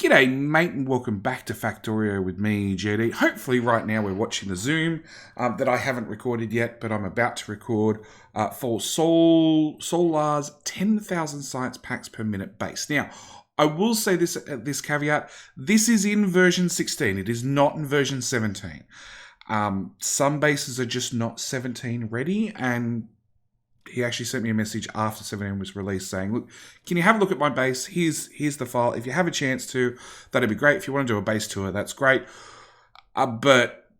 G'day mate and welcome back to Factorio with me, JD. Hopefully right now we're watching the Zoom that I haven't recorded yet, but I'm about to record for Swolar's 10,000 science packs per minute base. Now, I will say this caveat, this is in version 16, it is not in version 17. Some bases are just not 17 ready, and he actually sent me a message after 17 was released saying, look, can you have a look at my base? Here's the file. If you have a chance to, that'd be great. If you want to do a base tour, that's great. But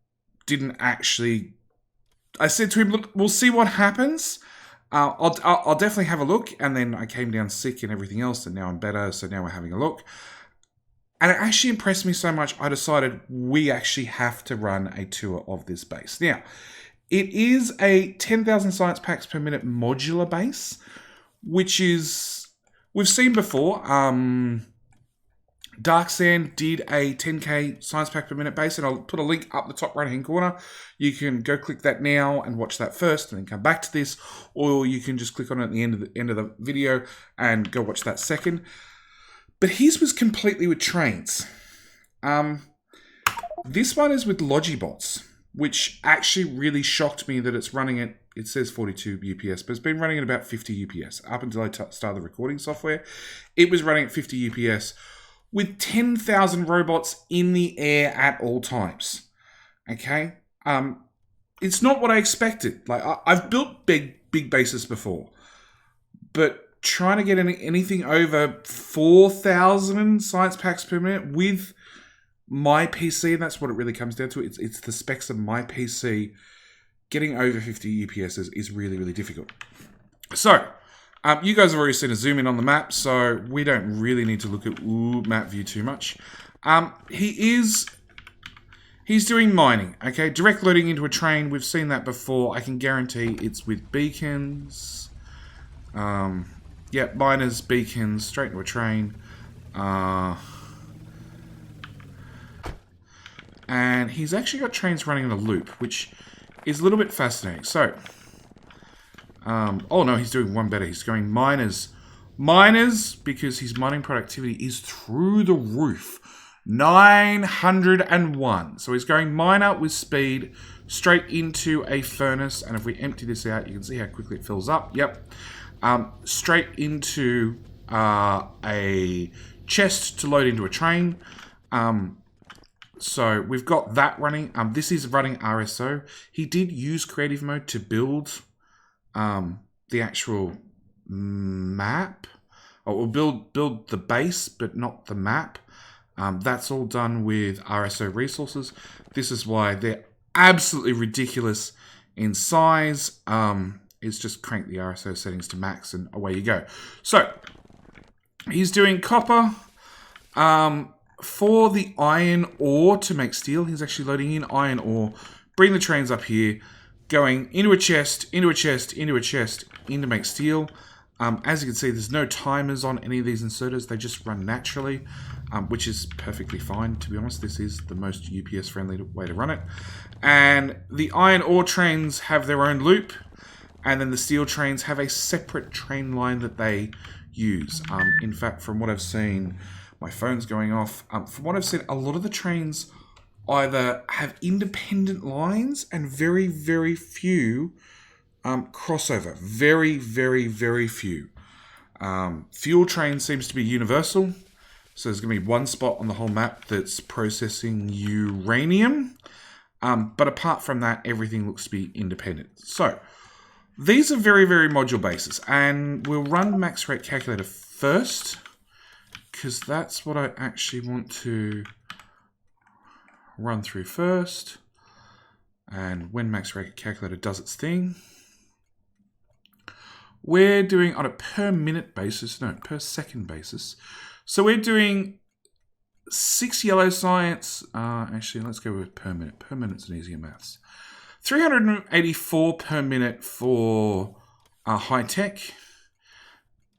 didn't actually... I said to him, look, we'll see what happens. I'll definitely have a look. And then I came down sick and everything else, and now I'm better, so now we're having a look. And it actually impressed me so much, I decided we actually have to run a tour of this base. Now, it is a 10,000 science packs per minute modular base, which is, we've seen before. Dark Sand did a 10k science pack per minute base, and I'll put a link up the top right hand corner. You can go click that now and watch that first and then come back to this, or you can just click on it at the end of the video and go watch that second. But his was completely with trains. This one is with Logibots, which actually really shocked me that it's running at, it says 42 UPS, but it's been running at about 50 UPS. Up until I started the recording software, it was running at 50 UPS with 10,000 robots in the air at all times. Okay? It's not what I expected. Like, I've built big bases before, but trying to get anything over 4,000 science packs per minute with my PC, and that's what it really comes down to. It's the specs of my PC. Getting over 50 UPS is really, really difficult. So, you guys have already seen a zoom in on the map, so we don't really need to look at map view too much. He's doing mining, okay? Direct loading into a train, we've seen that before. I can guarantee it's with beacons. Yeah, miners, beacons, straight into a train. And he's actually got trains running in a loop, which is a little bit fascinating. So, oh no, he's doing one better. He's going miners. Miners, because his mining productivity is through the roof. 901. So he's going miner with speed straight into a furnace. And if we empty this out, you can see how quickly it fills up. Yep. Straight into a chest to load into a train. So we've got that running. This is running RSO. He did use creative mode to build the actual map. Or build the base, but not the map. That's all done with RSO resources. This is why they're absolutely ridiculous in size. It's just crank the RSO settings to max and away you go. So he's doing copper. For the iron ore to make steel, he's actually loading in iron ore, bring the trains up here, going into a chest, into a chest, into a chest, in to make steel. As you can see, there's no timers on any of these inserters. They just run naturally, which is perfectly fine. To be honest, this is the most UPS friendly way to run it. And the iron ore trains have their own loop, and then the steel trains have a separate train line that they use. In fact, from what I've seen, my phone's going off. From what I've seen, a lot of the trains either have independent lines and very, very few crossover. Very, very, very few. Fuel train seems to be universal. So there's going to be one spot on the whole map that's processing uranium. But apart from that, everything looks to be independent. So these are very, very module bases. And we'll run max rate calculator first, because that's what I actually want to run through first. And when max rate calculator does its thing, we're doing on a per minute basis, no, per second basis. So we're doing 6 yellow science. Actually, let's go with per minute. Per minute's an easier maths. 384 per minute for high tech.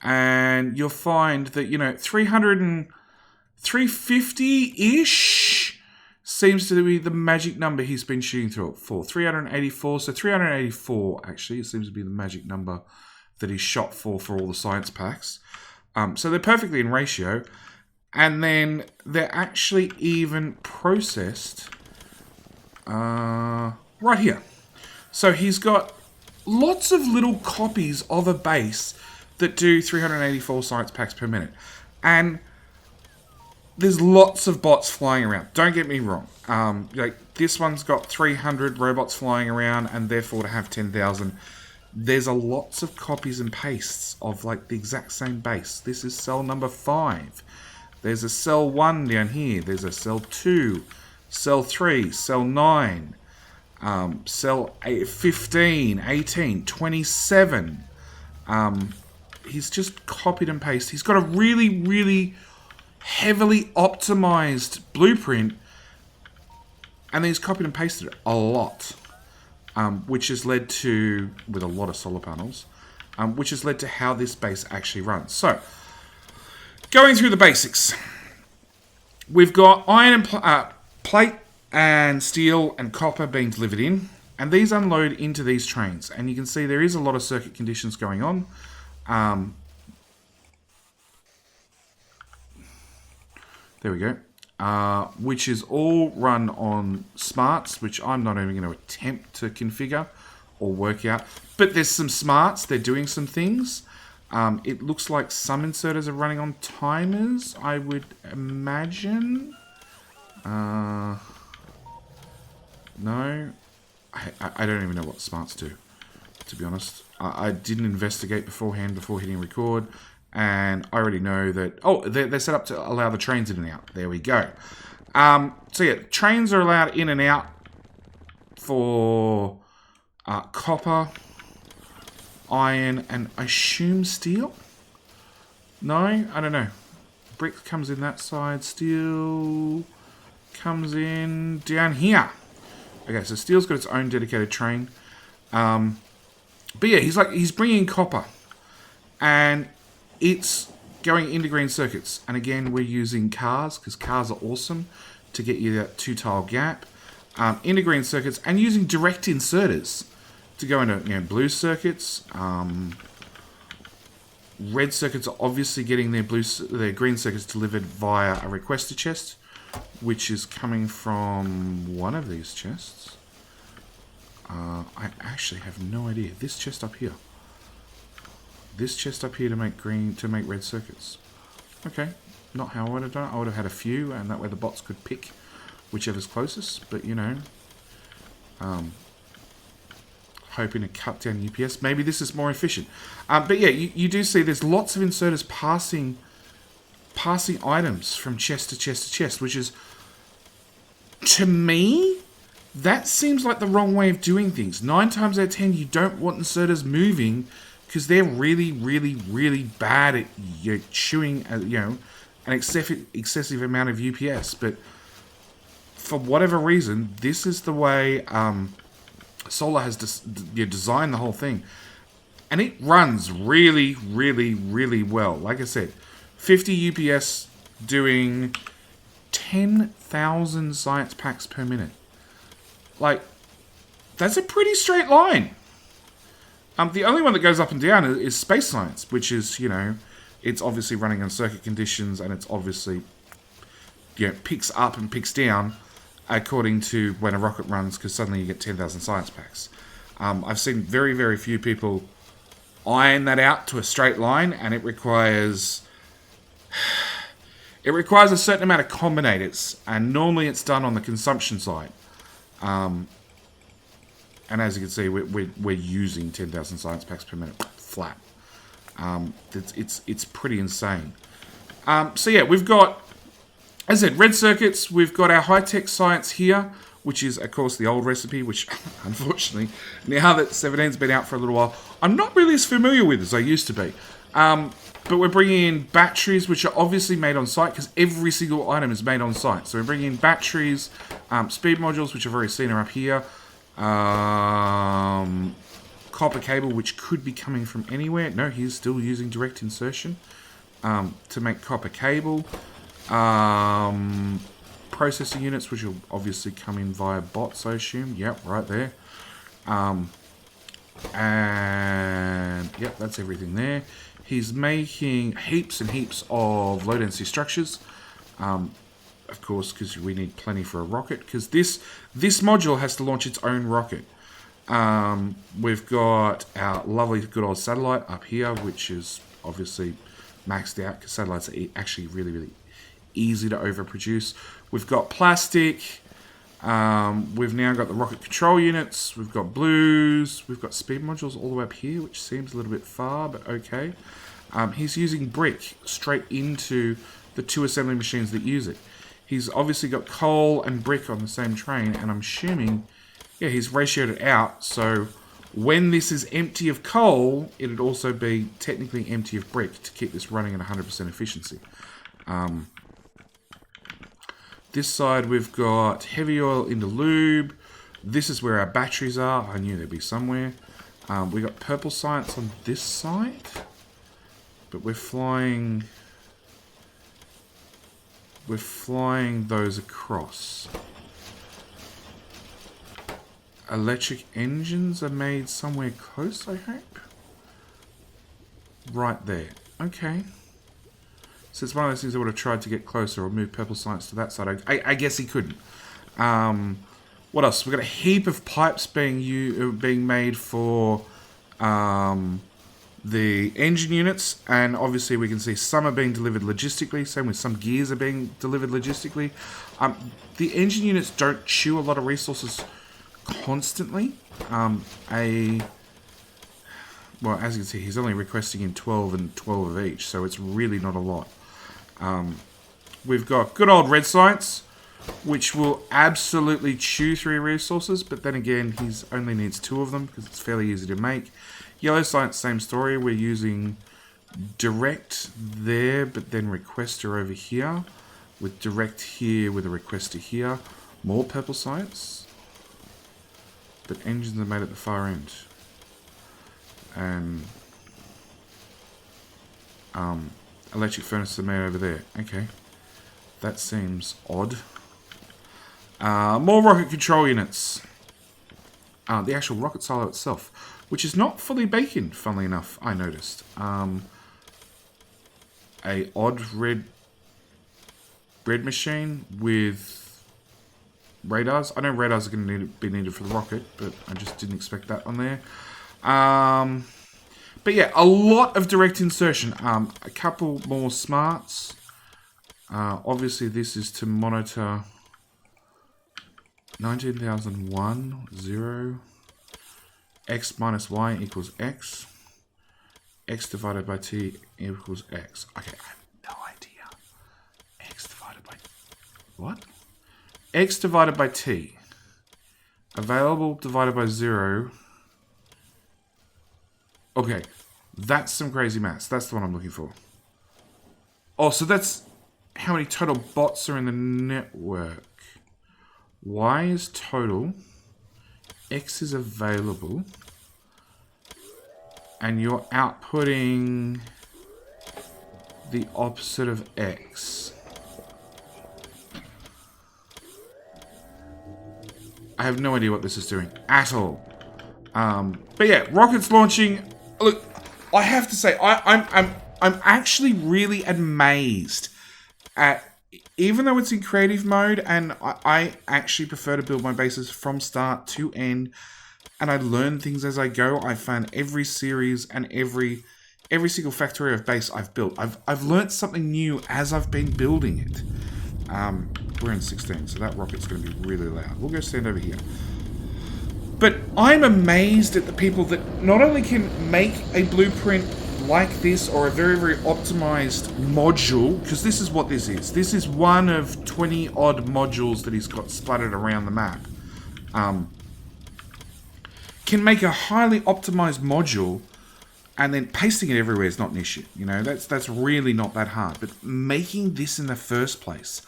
And you'll find that, 350-ish seems to be the magic number he's been shooting through it for. 384, so 384 actually, it seems to be the magic number that he's shot for all the science packs. So they're perfectly in ratio. And then they're actually even processed right here. So he's got lots of little copies of a base that do 384 science packs per minute. And there's lots of bots flying around. Don't get me wrong. Like this one's got 300 robots flying around, and therefore to have 10,000, there's a lots of copies and pastes of like the exact same base. This is cell number 5. There's a cell 1 down here. There's a cell 2, cell 3, cell 9, cell 15, 18, 27. He's just copied and pasted. He's got a really, really heavily optimized blueprint, and then he's copied and pasted it a lot, which has led to, with a lot of solar panels, which has led to how this base actually runs. So, going through the basics, we've got iron and plate and steel and copper being delivered in, and these unload into these trains. And you can see there is a lot of circuit conditions going on. There we go. Which is all run on smarts, which I'm not even going to attempt to configure or work out. But there's some smarts. They're doing some things. It looks like some inserters are running on timers, I would imagine. No. I don't even know what smarts do, to be honest. I didn't investigate beforehand before hitting record. And I already know that... Oh, they're set up to allow the trains in and out. There we go. So yeah, trains are allowed in and out for copper, iron, and I assume steel? No? I don't know. Brick comes in that side. Steel comes in down here. Okay, so steel's got its own dedicated train. But yeah, he's bringing in copper. And it's going into green circuits. And again, we're using cars, because cars are awesome to get you that 2-tile gap. Into green circuits, and using direct inserters to go into blue circuits. Red circuits are obviously getting their green circuits delivered via a requester chest, which is coming from one of these chests. I actually have no idea. This chest up here. This chest up here to make red circuits. Okay, not how I would have done it. I would have had a few, and that way the bots could pick whichever's closest. But hoping to cut down UPS. Maybe this is more efficient. But yeah, you do see there's lots of inserters passing items from chest to chest to chest, which is, to me, that seems like the wrong way of doing things. 9 times out of 10, you don't want inserters moving, because they're really, really, really bad at chewing, an excessive amount of UPS. But for whatever reason, this is the way Swolar has designed the whole thing, and it runs really, really, really well. Like I said, 50 UPS doing 10,000 science packs per minute. Like, that's a pretty straight line. The only one that goes up and down is space science, which is, it's obviously running on circuit conditions, and it's obviously, picks up and picks down according to when a rocket runs, because suddenly you get 10,000 science packs. I've seen very, very few people iron that out to a straight line, and it requires a certain amount of combinators, and normally it's done on the consumption side. And as you can see, we're using 10,000 science packs per minute flat. It's pretty insane. So yeah, we've got, as I said, red circuits. We've got our high-tech science here, which is, of course, the old recipe, which, unfortunately, now that 17's been out for a little while, I'm not really as familiar with as I used to be. But we're bringing in batteries, which are obviously made on site, because every single item is made on site. So we're bringing in batteries, speed modules, which I've already seen are up here, copper cable, which could be coming from anywhere. No, he's still using direct insertion to make copper cable. Processing units, which will obviously come in via bots, I assume. Yep, right there. And yep, that's everything there. He's making heaps and heaps of low density structures. Of course, because we need plenty for a rocket. Because this module has to launch its own rocket. We've got our lovely good old satellite up here, which is obviously maxed out because satellites are actually really, really easy to overproduce. We've got plastic. We've now got the rocket control units. We've got blues. We've got speed modules all the way up here, which seems a little bit far, but okay. He's using brick straight into the 2 assembly machines that use it. He's obviously got coal and brick on the same train, and I'm assuming, yeah, he's ratioed it out, so when this is empty of coal, it'd also be technically empty of brick to keep this running at 100% efficiency. This side we've got heavy oil into lube. This is where our batteries are. I knew they'd be somewhere. We got purple science on this side, but we're flying those across. Electric engines are made somewhere close, I hope. Right there. Okay. So it's one of those things I would have tried to get closer or move purple science to that side. I guess he couldn't. What else? We've got a heap of pipes being made for the engine units, and obviously we can see some are being delivered logistically. Same with some gears are being delivered logistically. The engine units don't chew a lot of resources constantly. Well, as you can see, he's only requesting in 12 and 12 of each, so it's really not a lot. We've got good old red science, which will absolutely chew through resources, but then again, he only needs 2 of them because it's fairly easy to make. Yellow science, same story. We're using direct there, but then requester over here, with direct here, with a requester here. More purple science, but engines are made at the far end. And electric furnaces are made over there. Okay, that seems odd. More rocket control units. The actual rocket silo itself, which is not fully baconed, funnily enough, I noticed. A odd red bread machine with radars. I know radars are going to be needed for the rocket, but I just didn't expect that on there. But yeah, a lot of direct insertion. A couple more smarts. Obviously, this is to monitor 19,001, 0. X minus Y equals X. X divided by T equals X. Okay, I have no idea. X divided by... What? X divided by T. Available divided by 0... Okay, that's some crazy maths. That's the one I'm looking for. Oh, so that's how many total bots are in the network. Y is total. X is available. And you're outputting the opposite of X. I have no idea what this is doing at all. But yeah, rockets launching. Look, I have to say, I'm actually really amazed at, even though it's in creative mode, and I actually prefer to build my bases from start to end, and I learn things as I go. I found every series and every single factory of base I've built, I've learnt something new as I've been building it. We're in 16, so that rocket's going to be really loud. We'll go stand over here. But I'm amazed at the people that not only can make a blueprint like this, or a very, very optimized module, because this is what this is. This is one of 20 odd modules that he's got splattered around the map. Can make a highly optimized module, and then pasting it everywhere is not an issue. You know, that's really not that hard. But making this in the first place,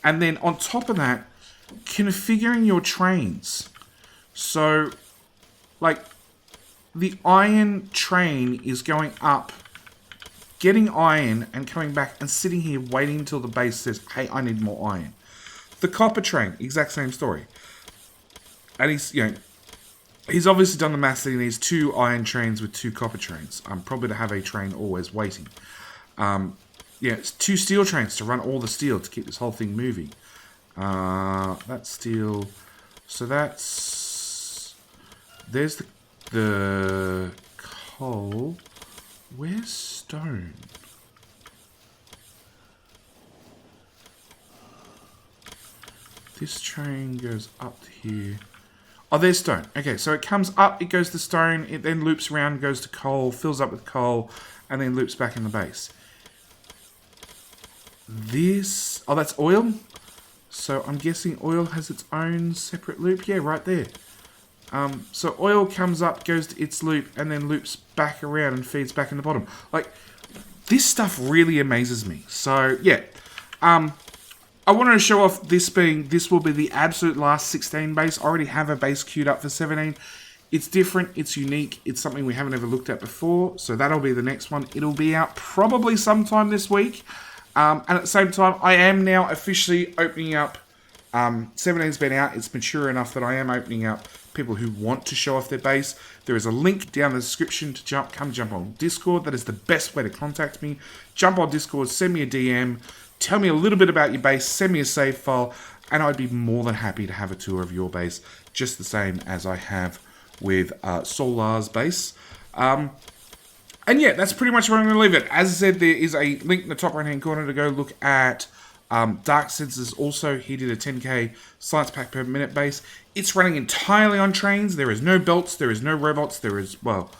and then on top of that, configuring your trains. So, like, the iron train is going up, getting iron, and coming back and sitting here waiting until the base says, hey, I need more iron. The copper train, exact same story. And he's, you know, He's obviously done the maths that he needs 2 iron trains with 2 copper trains. Probably to have a train always waiting. Yeah, it's 2 steel trains to run all the steel to keep this whole thing moving. That's steel. So that's... There's the coal. Where's stone? This train goes up to here. Oh, there's stone. Okay, so it comes up, it goes to stone, it then loops around, goes to coal, fills up with coal, and then loops back in the base. This... Oh, that's oil? So I'm guessing oil has its own separate loop. Yeah, right there. So oil comes up, goes to its loop, and then loops back around and feeds back in the bottom. Like, this stuff really amazes me. So, yeah. I wanted to show off this will be the absolute last 16 base. I already have a base queued up for 17. It's different, it's unique, it's something we haven't ever looked at before. So that'll be the next one. It'll be out probably sometime this week. And at the same time, I am now officially opening up. 17's been out. It's mature enough that I am opening up people who want to show off their base. There is a link down in the description to come jump on Discord. That is the best way to contact me. Jump on Discord, send me a DM, tell me a little bit about your base, send me a save file, and I'd be more than happy to have a tour of your base, just the same as I have with Swolar's base. And yeah, that's pretty much where I'm going to leave it. As I said, there is a link in the top right-hand corner to go look at Dark Senses. Also, he did a 10k science pack per minute base. It's running entirely on trains. There is no belts. There is no robots. There is, well,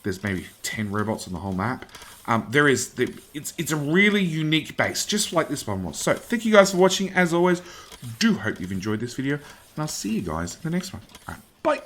there's maybe 10 robots on the whole map. It's a really unique base, just like this one was. So, thank you guys for watching. As always, do hope you've enjoyed this video, and I'll see you guys in the next one. All right, bye.